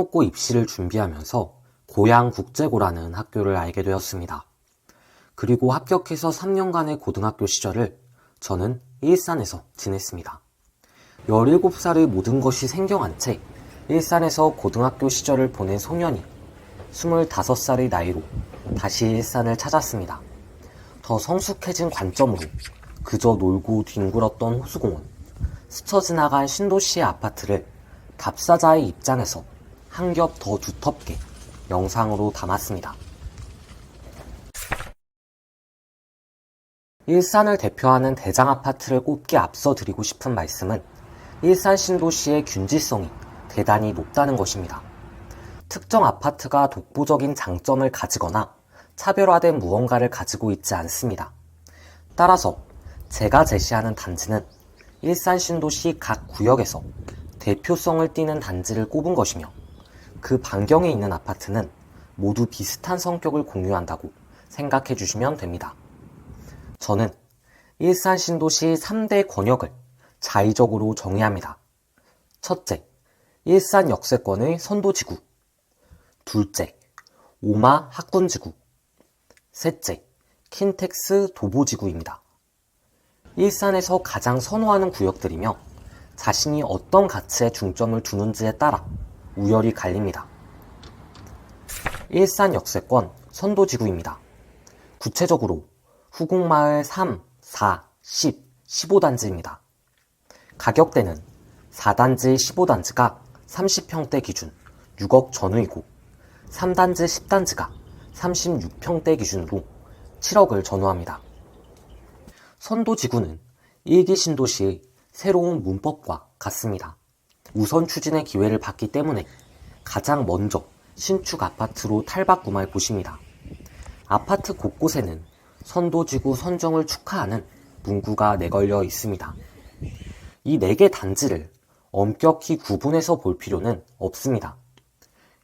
수도고 입시를 준비하면서 고양국제고라는 학교를 알게 되었습니다. 그리고 합격해서 3년간의 고등학교 시절을 저는 일산에서 지냈습니다. 17살의 모든 것이 생경한 채 일산에서 고등학교 시절을 보낸 소년이 25살의 나이로 다시 일산을 찾았습니다. 더 성숙해진 관점으로 그저 놀고 뒹굴었던 호수공원, 스쳐 지나간 신도시의 아파트를 답사자의 입장에서 한 겹 더 두텁게 영상으로 담았습니다. 일산을 대표하는 대장아파트를 꼽기 앞서 드리고 싶은 말씀은 일산 신도시의 균질성이 대단히 높다는 것입니다. 특정 아파트가 독보적인 장점을 가지거나 차별화된 무언가를 가지고 있지 않습니다. 따라서 제가 제시하는 단지는 일산 신도시 각 구역에서 대표성을 띠는 단지를 꼽은 것이며 그 반경에 있는 아파트는 모두 비슷한 성격을 공유한다고 생각해 주시면 됩니다. 저는 일산 신도시 3대 권역을 자의적으로 정의합니다. 첫째, 일산 역세권의 선도지구. 둘째, 오마 학군지구. 셋째, 킨텍스 도보지구입니다. 일산에서 가장 선호하는 구역들이며 자신이 어떤 가치에 중점을 두는지에 따라 우열이 갈립니다. 일산 역세권 선도지구입니다. 구체적으로 후곡마을 3, 4, 10, 15단지입니다. 가격대는 4단지 15단지가 30평대 기준 6억 전후이고 3단지 10단지가 36평대 기준으로 7억을 전후합니다. 선도지구는 1기 신도시의 새로운 문법과 같습니다. 우선 추진의 기회를 받기 때문에 가장 먼저 신축 아파트로 탈바꿈할 곳입니다. 아파트 곳곳에는 선도지구 선정을 축하하는 문구가 내걸려 있습니다. 이 4개 단지를 엄격히 구분해서 볼 필요는 없습니다.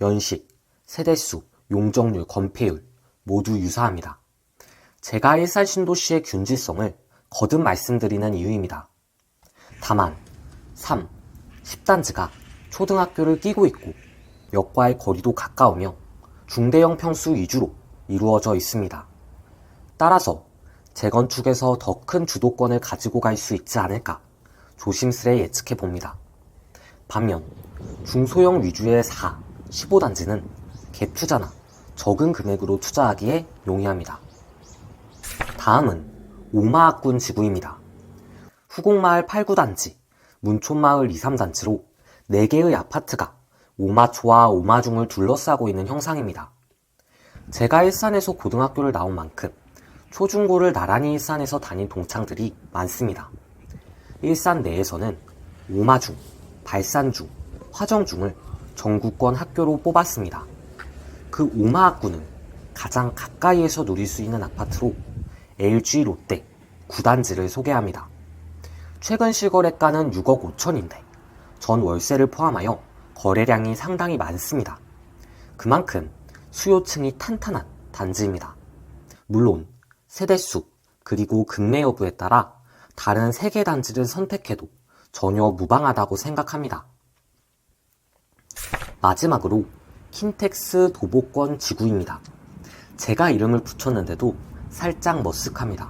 연식, 세대수, 용적률, 건폐율 모두 유사합니다. 제가 일산 신도시의 균질성을 거듭 말씀드리는 이유입니다. 다만 3, 10단지가 초등학교를 끼고 있고 역과의 거리도 가까우며 중대형 평수 위주로 이루어져 있습니다. 따라서 재건축에서 더 큰 주도권을 가지고 갈 수 있지 않을까 조심스레 예측해 봅니다. 반면 중소형 위주의 4, 15단지는 갭 투자나 적은 금액으로 투자하기에 용이합니다. 다음은 오마학군 지구입니다. 후곡마을 8, 9단지, 문촌마을 2, 3단지로 4개의 아파트가 오마초와 오마중을 둘러싸고 있는 형상입니다. 제가 일산에서 고등학교를 나온 만큼 초중고를 나란히 일산에서 다닌 동창들이 많습니다. 일산 내에서는 오마중, 발산중, 화정중을 전국권 학교로 뽑았습니다. 그 오마학군은 가장 가까이에서 누릴 수 있는 아파트로 LG 롯데 9단지를 소개합니다. 최근 실거래가는 6억 5천인데 전 월세를 포함하여 거래량이 상당히 많습니다. 그만큼 수요층이 탄탄한 단지입니다. 물론 세대수 그리고 급매 여부에 따라 다른 3개 단지를 선택해도 전혀 무방하다고 생각합니다. 마지막으로 킨텍스 도보권 지구입니다. 제가 이름을 붙였는데도 살짝 머쓱합니다.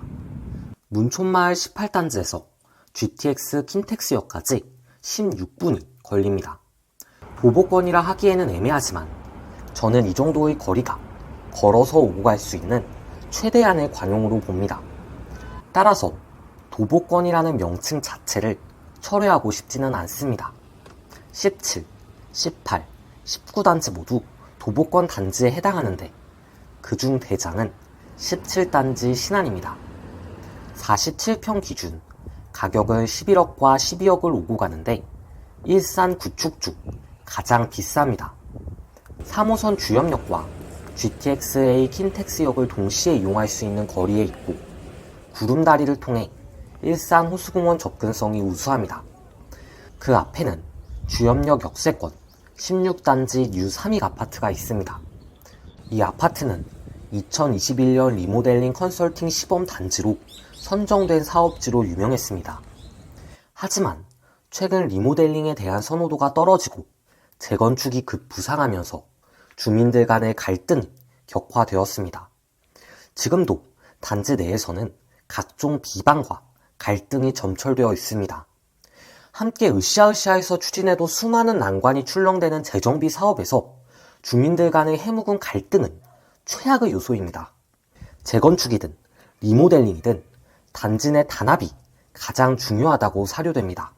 문촌마을 18단지에서 GTX 킨텍스역까지 16분이 걸립니다. 도보권이라 하기에는 애매하지만 저는 이 정도의 거리가 걸어서 오고 갈 수 있는 최대한의 관용으로 봅니다. 따라서 도보권이라는 명칭 자체를 철회하고 싶지는 않습니다. 17, 18, 19단지 모두 도보권 단지에 해당하는데 그중 대장은 17단지 신안입니다. 47평 기준 가격은 11억과 12억을 오고 가는데 일산 구축 중 가장 비쌉니다. 3호선 주염역과 GTX-A 킨텍스역을 동시에 이용할 수 있는 거리에 있고 구름다리를 통해 일산 호수공원 접근성이 우수합니다. 그 앞에는 주염역 역세권 16단지 뉴3익 아파트가 있습니다. 이 아파트는 2021년 리모델링 컨설팅 시범 단지로 선정된 사업지로 유명했습니다. 하지만 최근 리모델링에 대한 선호도가 떨어지고 재건축이 급부상하면서 주민들 간의 갈등이 격화되었습니다. 지금도 단지 내에서는 각종 비방과 갈등이 점철되어 있습니다. 함께 으쌰으쌰해서 추진해도 수많은 난관이 출렁대는 재정비 사업에서 주민들 간의 해묵은 갈등은 최악의 요소입니다. 재건축이든 리모델링이든 단지 내 단합이 가장 중요하다고 사료됩니다.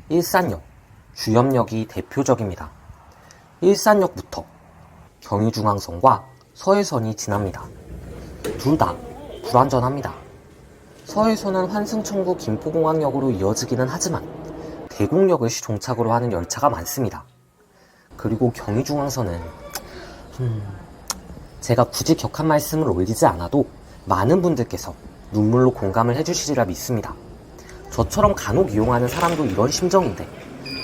일산역, 주염역이 대표적입니다. 일산역부터 경의중앙선과 서해선이 지납니다. 둘 다 불안전합니다. 서해선은 환승청구 김포공항역으로 이어지기는 하지만 대곡역을 종착으로 하는 열차가 많습니다. 그리고 경의중앙선은 제가 굳이 격한 말씀을 올리지 않아도 많은 분들께서 눈물로 공감을 해주시리라 믿습니다. 저처럼 간혹 이용하는 사람도 이런 심정인데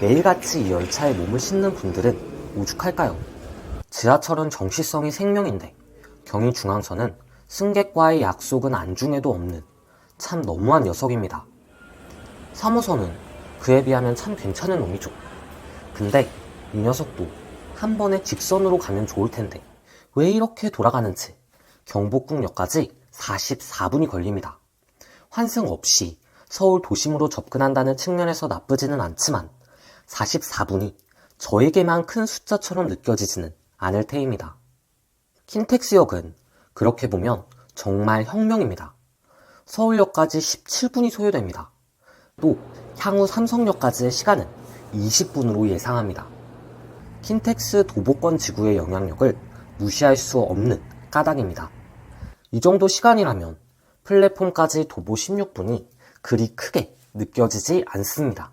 매일같이 이 열차에 몸을 싣는 분들은 오죽할까요? 지하철은 정시성이 생명인데 경의중앙선은 승객과의 약속은 안중에도 없는 참 너무한 녀석입니다. 3호선은 그에 비하면 참 괜찮은 놈이죠. 근데 이 녀석도 한 번에 직선으로 가면 좋을 텐데 왜 이렇게 돌아가는지 경복궁역까지 44분이 걸립니다. 환승 없이 서울 도심으로 접근한다는 측면에서 나쁘지는 않지만 44분이 저에게만 큰 숫자처럼 느껴지지는 않을 테입니다. 킨텍스역은 그렇게 보면 정말 혁명입니다. 서울역까지 17분이 소요됩니다. 또 향후 삼성역까지의 시간은 20분으로 예상합니다. 킨텍스 도보권 지구의 영향력을 무시할 수 없는 까닭입니다. 이 정도 시간이라면 플랫폼까지 도보 16분이 그리 크게 느껴지지 않습니다.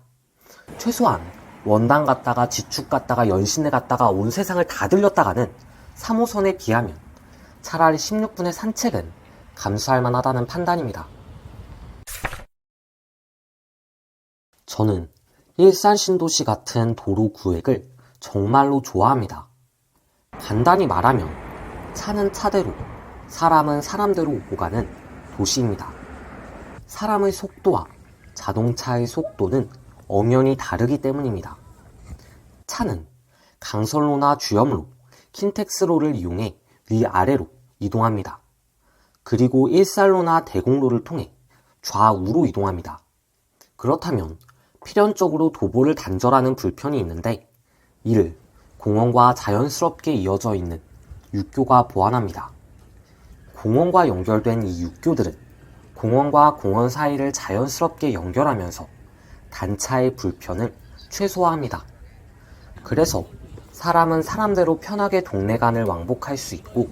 최소한 원당 갔다가 지축 갔다가 연신내 갔다가 온 세상을 다 들렸다가는 3호선에 비하면 차라리 16분의 산책은 감수할 만하다는 판단입니다. 저는 일산 신도시 같은 도로 구획을 정말로 좋아합니다. 간단히 말하면 차는 차대로, 사람은 사람대로 오고 가는 도시입니다. 사람의 속도와 자동차의 속도는 엄연히 다르기 때문입니다. 차는 강선로나 주염로, 킨텍스로를 이용해 위아래로 이동합니다. 그리고 일산로나 대곡로를 통해 좌우로 이동합니다. 그렇다면 필연적으로 도보를 단절하는 불편이 있는데 이를 공원과 자연스럽게 이어져 있는 육교가 보완합니다. 공원과 연결된 이 육교들은 공원과 공원 사이를 자연스럽게 연결하면서 단차의 불편을 최소화합니다. 그래서 사람은 사람대로 편하게 동네 간을 왕복할 수 있고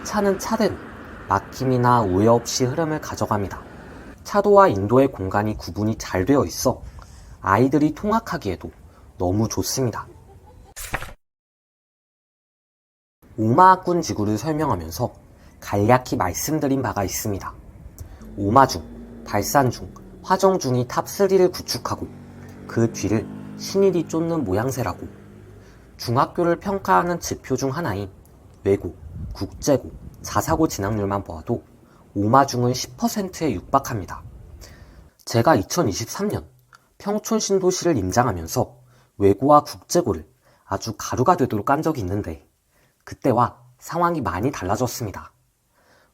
차는 차대로 막힘이나 우회 없이 흐름을 가져갑니다. 차도와 인도의 공간이 구분이 잘 되어 있어 아이들이 통학하기에도 너무 좋습니다. 오마학군 지구를 설명하면서 간략히 말씀드린 바가 있습니다. 오마중, 달산중, 화정중이 탑3를 구축하고 그 뒤를 신일이 쫓는 모양새라고. 중학교를 평가하는 지표 중 하나인 외고, 국제고, 자사고 진학률만 보아도 오마중은 10%에 육박합니다. 제가 2023년 평촌 신도시를 임장하면서 외고와 국제고를 아주 가루가 되도록 깐 적이 있는데 그때와 상황이 많이 달라졌습니다.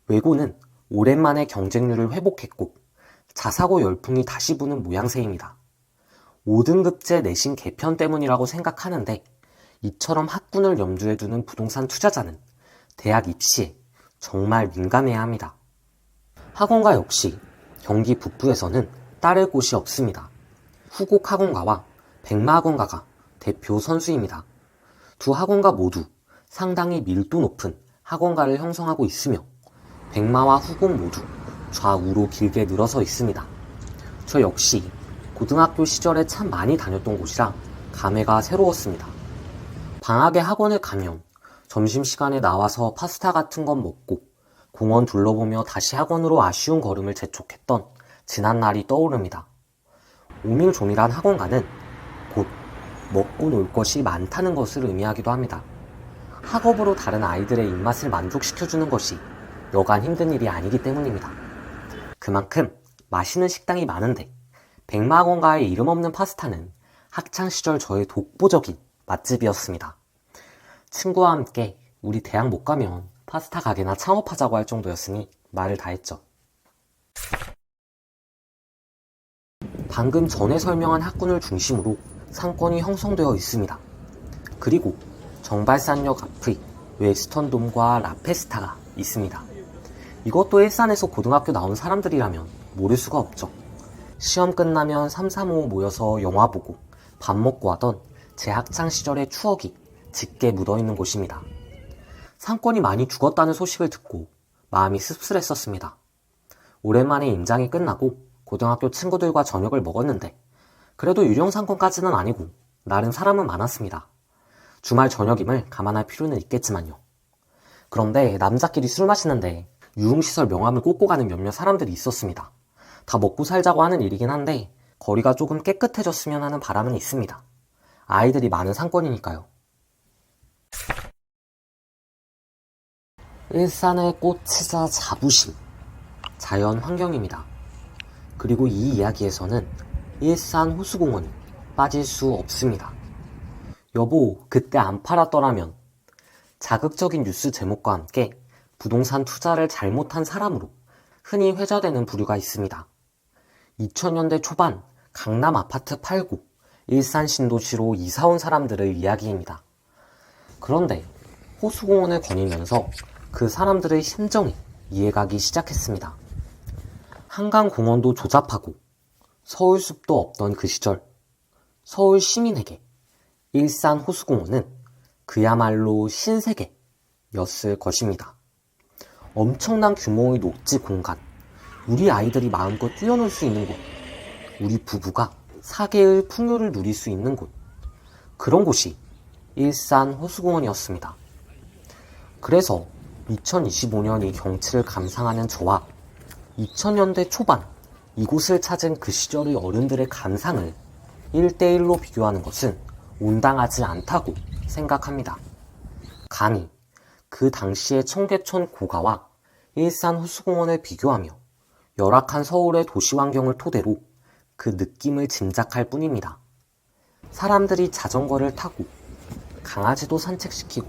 외고는 오랜만에 경쟁률을 회복했고 자사고 열풍이 다시 부는 모양새입니다. 5등급제 내신 개편 때문이라고 생각하는데 이처럼 학군을 염두에 두는 부동산 투자자는 대학 입시에 정말 민감해야 합니다. 학원가 역시 경기 북부에서는 따를 곳이 없습니다. 후곡 학원가와 백마 학원가가 대표 선수입니다. 두 학원가 모두 상당히 밀도 높은 학원가를 형성하고 있으며 백마와 후곡 모두 좌우로 길게 늘어서 있습니다. 저 역시 고등학교 시절에 참 많이 다녔던 곳이라 감회가 새로웠습니다. 방학에 학원을 가면 점심시간에 나와서 파스타 같은 건 먹고 공원 둘러보며 다시 학원으로 아쉬운 걸음을 재촉했던 지난 날이 떠오릅니다. 오밀조밀한 학원가는 곧 먹고 놀 것이 많다는 것을 의미하기도 합니다. 학업으로 다른 아이들의 입맛을 만족시켜주는 것이 여간 힘든 일이 아니기 때문입니다. 그만큼 맛있는 식당이 많은데 백마건가의 이름 없는 파스타는 학창시절 저의 독보적인 맛집이었습니다. 친구와 함께 우리 대학 못 가면 파스타 가게나 창업하자고 할 정도였으니 말을 다 했죠. 방금 전에 설명한 학군을 중심으로 상권이 형성되어 있습니다. 그리고 정발산역 앞의 웨스턴돔과 라페스타가 있습니다. 이것도 일산에서 고등학교 나온 사람들이라면 모를 수가 없죠. 시험 끝나면 3, 3, 5 모여서 영화 보고 밥 먹고 하던 제 학창시절의 추억이 짙게 묻어있는 곳입니다. 상권이 많이 죽었다는 소식을 듣고 마음이 씁쓸했었습니다. 오랜만에 임장이 끝나고 고등학교 친구들과 저녁을 먹었는데 그래도 유령 상권까지는 아니고 나름 사람은 많았습니다. 주말 저녁임을 감안할 필요는 있겠지만요. 그런데 남자끼리 술 마시는데 유흥시설 명함을 꽂고 가는 몇몇 사람들이 있었습니다. 다 먹고 살자고 하는 일이긴 한데 거리가 조금 깨끗해졌으면 하는 바람은 있습니다. 아이들이 많은 상권이니까요. 일산의 꽃이자 자부심, 자연 환경입니다. 그리고 이 이야기에서는 일산 호수공원이 빠질 수 없습니다. 여보, 그때 안 팔았더라면. 자극적인 뉴스 제목과 함께 부동산 투자를 잘못한 사람으로 흔히 회자되는 부류가 있습니다. 2000년대 초반 강남 아파트 팔고 일산 신도시로 이사온 사람들의 이야기입니다. 그런데 호수공원을 거니면서 그 사람들의 심정이 이해가기 시작했습니다. 한강공원도 조잡하고 서울숲도 없던 그 시절, 서울 시민에게 일산 호수공원은 그야말로 신세계였을 것입니다. 엄청난 규모의 녹지 공간, 우리 아이들이 마음껏 뛰어놀 수 있는 곳, 우리 부부가 사계의 풍요를 누릴 수 있는 곳, 그런 곳이 일산 호수공원이었습니다. 그래서 2025년이 경치를 감상하는 저와 2000년대 초반 이곳을 찾은 그 시절의 어른들의 감상을 1대1로 비교하는 것은 온당하지 않다고 생각합니다. 감히 그 당시의 청계천 고가와 일산 호수공원을 비교하며 열악한 서울의 도시 환경을 토대로 그 느낌을 짐작할 뿐입니다. 사람들이 자전거를 타고 강아지도 산책시키고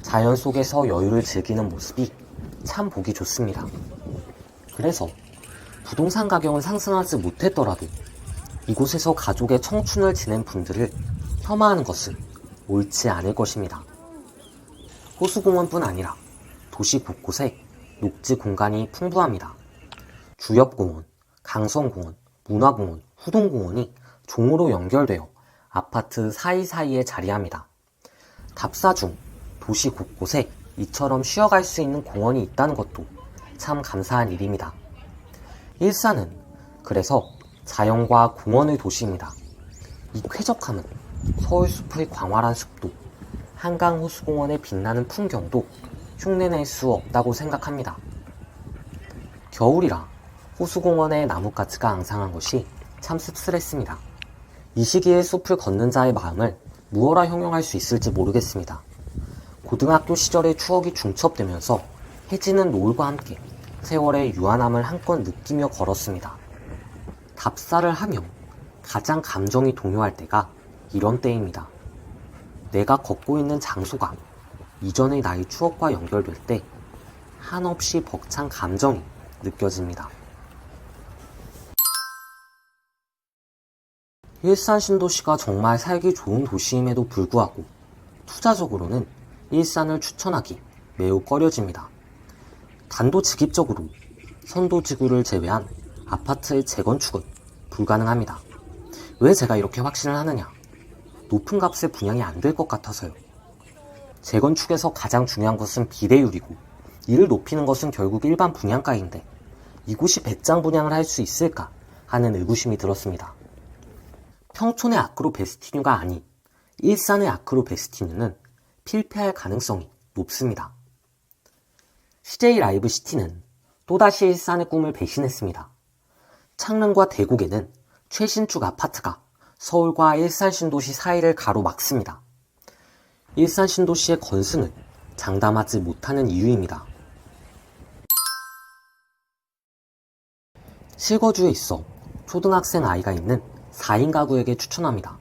자연 속에서 여유를 즐기는 모습이 참 보기 좋습니다. 그래서 부동산 가격은 상승하지 못했더라도 이곳에서 가족의 청춘을 지낸 분들을 폄하하는 것은 옳지 않을 것입니다. 호수공원뿐 아니라 도시 곳곳에 녹지 공간이 풍부합니다. 주엽공원, 강성공원, 문화공원, 후동공원이 종으로 연결되어 아파트 사이사이에 자리합니다. 답사 중 도시 곳곳에 이처럼 쉬어갈 수 있는 공원이 있다는 것도 참 감사한 일입니다. 일산은 그래서 자연과 공원의 도시입니다. 이 쾌적함은 서울숲의 광활한 숲도 한강호수공원의 빛나는 풍경도 흉내낼 수 없다고 생각합니다. 겨울이라 호수공원의 나뭇가지가 앙상한 것이 참 씁쓸했습니다. 이 시기에 숲을 걷는 자의 마음을 무어라 형용할 수 있을지 모르겠습니다. 고등학교 시절의 추억이 중첩되면서 해지는 노을과 함께 세월의 유한함을 한껏 느끼며 걸었습니다. 답사를 하며 가장 감정이 동요할 때가 이런 때입니다. 내가 걷고 있는 장소가 이전의 나의 추억과 연결될 때 한없이 벅찬 감정이 느껴집니다. 일산 신도시가 정말 살기 좋은 도시임에도 불구하고 투자적으로는 일산을 추천하기 매우 꺼려집니다. 단도직입적으로 선도지구를 제외한 아파트의 재건축은 불가능합니다. 왜 제가 이렇게 확신을 하느냐? 높은 값에 분양이 안 될 것 같아서요. 재건축에서 가장 중요한 것은 비례율이고 이를 높이는 것은 결국 일반 분양가인데 이곳이 배짱 분양을 할 수 있을까 하는 의구심이 들었습니다. 평촌의 아크로 베스티뉴가 아닌 일산의 아크로 베스티뉴는 필패할 가능성이 높습니다. CJ 라이브 시티는 또다시 일산의 꿈을 배신했습니다. 창릉과 대곡에는 최신축 아파트가 서울과 일산 신도시 사이를 가로막습니다. 일산 신도시의 건승을 장담하지 못하는 이유입니다. 실거주에 있어 초등학생 아이가 있는 4인 가구에게 추천합니다.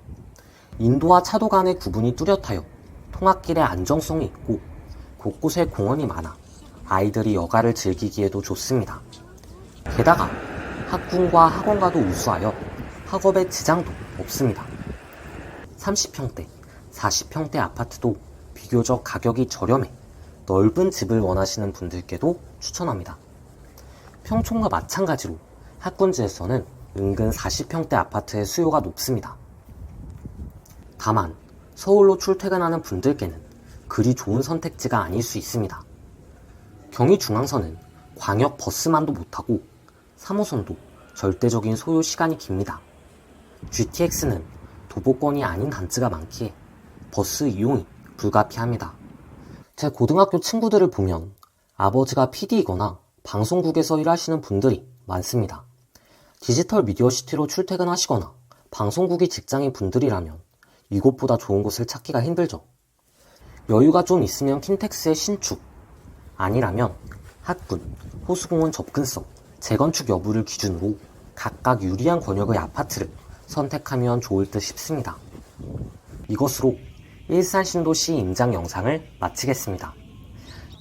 인도와 차도 간의 구분이 뚜렷하여 통학길에 안정성이 있고 곳곳에 공원이 많아 아이들이 여가를 즐기기에도 좋습니다. 게다가 학군과 학원과도 우수하여 학업에 지장도 없습니다. 30평대, 40평대 아파트도 비교적 가격이 저렴해 넓은 집을 원하시는 분들께도 추천합니다. 평촌과 마찬가지로 학군지에서는 은근 40평대 아파트의 수요가 높습니다. 다만 서울로 출퇴근하는 분들께는 그리 좋은 선택지가 아닐 수 있습니다. 경의중앙선은 광역 버스만도 못하고 3호선도 절대적인 소요 시간이 깁니다. GTX는 도보권이 아닌 단지가 많기에 버스 이용이 불가피합니다. 제 고등학교 친구들을 보면 아버지가 PD이거나 방송국에서 일하시는 분들이 많습니다. 디지털 미디어 시티로 출퇴근하시거나 방송국이 직장인 분들이라면 이곳보다 좋은 곳을 찾기가 힘들죠. 여유가 좀 있으면 킨텍스의 신축, 아니라면 학군, 호수공원 접근성, 재건축 여부를 기준으로 각각 유리한 권역의 아파트를 선택하면 좋을 듯 싶습니다. 이것으로 일산 신도시 임장 영상을 마치겠습니다.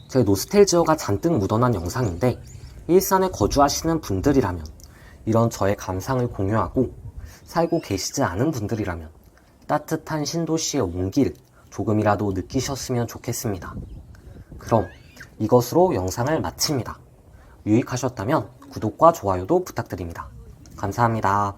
제 노스텔지어가 잔뜩 묻어난 영상인데 일산에 거주하시는 분들이라면 이런 저의 감상을 공유하고 살고 계시지 않은 분들이라면 따뜻한 신도시의 온기를 조금이라도 느끼셨으면 좋겠습니다. 그럼 이것으로 영상을 마칩니다. 유익하셨다면 구독과 좋아요도 부탁드립니다. 감사합니다.